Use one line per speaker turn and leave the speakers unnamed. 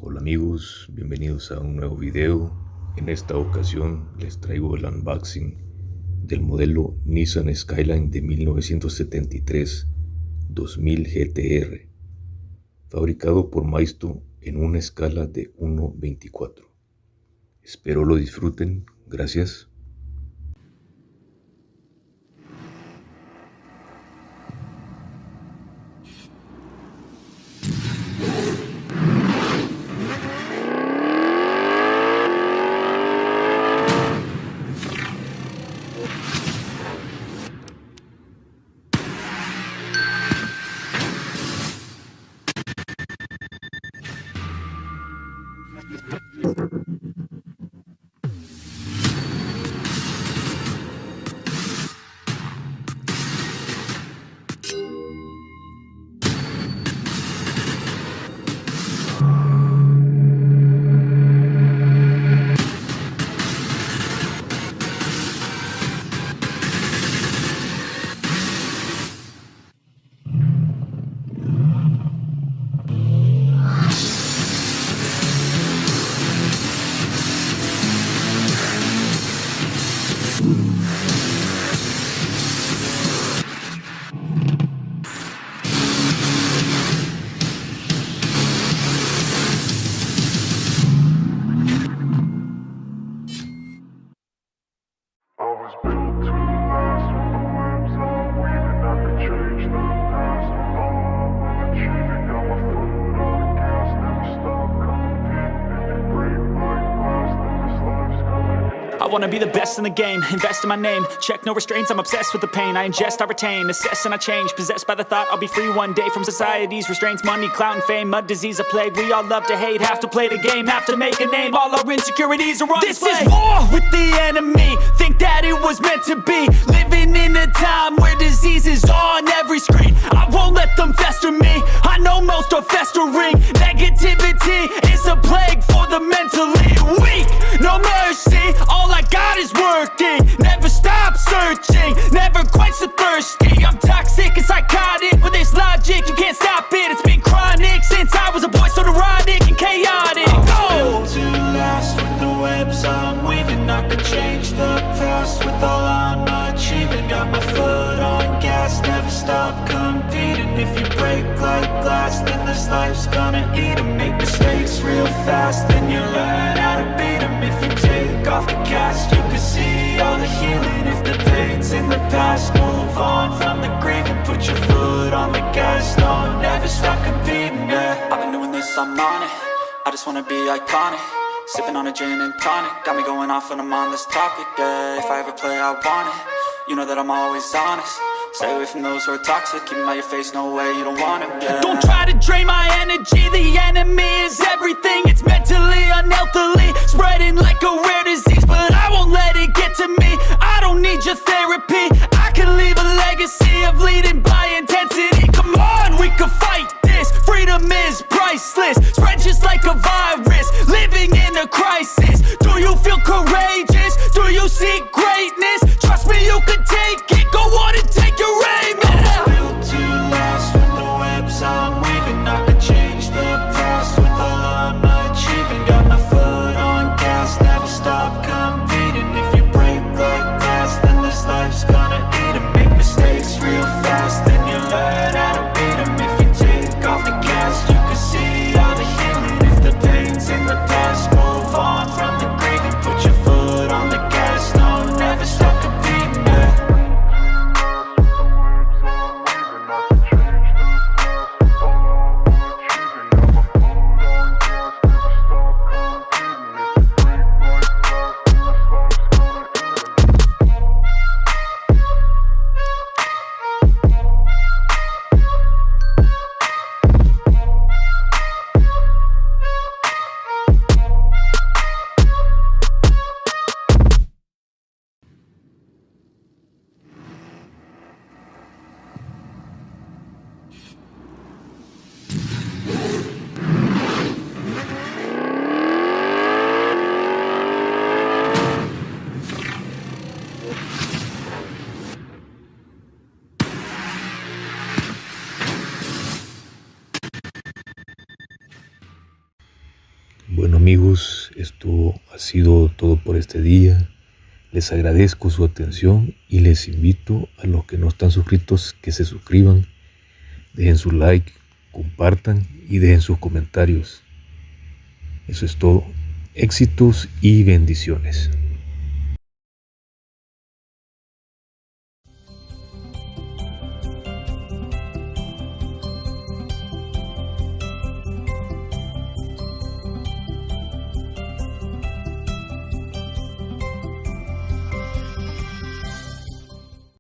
Hola amigos, bienvenidos a un nuevo video. En esta ocasión les traigo el unboxing del modelo Nissan Skyline de 1973-2000 GTR, fabricado por Maisto en una escala de 1:24. Espero lo disfruten, gracias.
I wanna be the best in the game, invest in my name. Check no restraints, I'm obsessed with the pain. I ingest, I retain, assess and I change. Possessed by the thought I'll be free one day from society's restraints. Money, clout and fame, mud, disease, a plague. We all love to hate, have to play the game, have to make a name. All our insecurities are on display. This is war with the enemy, think that it was meant to be. Living in a time where disease is on every screen. I won't let them fester me, I know most are festering. Negativity is a plague for the mentally weak. No mercy, all I got is working. Never stop searching, never quench the thirsty. I'm toxic and psychotic, with this logic you can't stop it. It's been chronic since I was a boy, so neurotic and chaotic.
Built to last with the webs I'm weaving. I could change the past with all I'm achieving. Got my foot on gas, never stop competing. If you break like glass, then this life's gonna eat 'em. Make mistakes real fast, then you learn how to beat 'em. If you take off the cast, you can see all the healing. If the pain's in the past, move on from the grave and put your foot on the gas. No, never stop competing, yeah. I've been doing this, I'm on it. I just wanna be iconic. Sipping on a gin and tonic, got me going off when I'm on this topic, yeah. If I ever play, I want it. You know that I'm always honest. Stay away from those who are toxic. Keep them out your face, no way, you don't want it, yeah.
Don't try to drain my energy, the enemy is everything. It's mentally, unhealthily, spreading like a rare disease. But I won't let it get to me, I don't need your therapy. I can leave a legacy of leading by intensity. Come on, we can fight this, freedom is priceless. Spread just like a virus, living in a crisis. Do you feel courageous? Do you seek greatness? Trust me, you can take it, go on and take your aim, yeah.
Built to last with the webs I'm weaving. I could change the past with all I'm achieving. Got my foot on gas, never stop competing. If you break like glass, then this life's gonna eat 'em. Make mistakes real fast, then you learn how to beat 'em. If you take off the cast, you can see all the healing. If the pain's in the past, move on from the grave and put your foot on the gas. No, never stop competing, yeah.
amigos, esto ha sido todo por este día. Les agradezco su atención y les invito a los que no están suscritos que se suscriban, dejen su like, compartan y dejen sus comentarios. Eso es todo. Éxitos y bendiciones.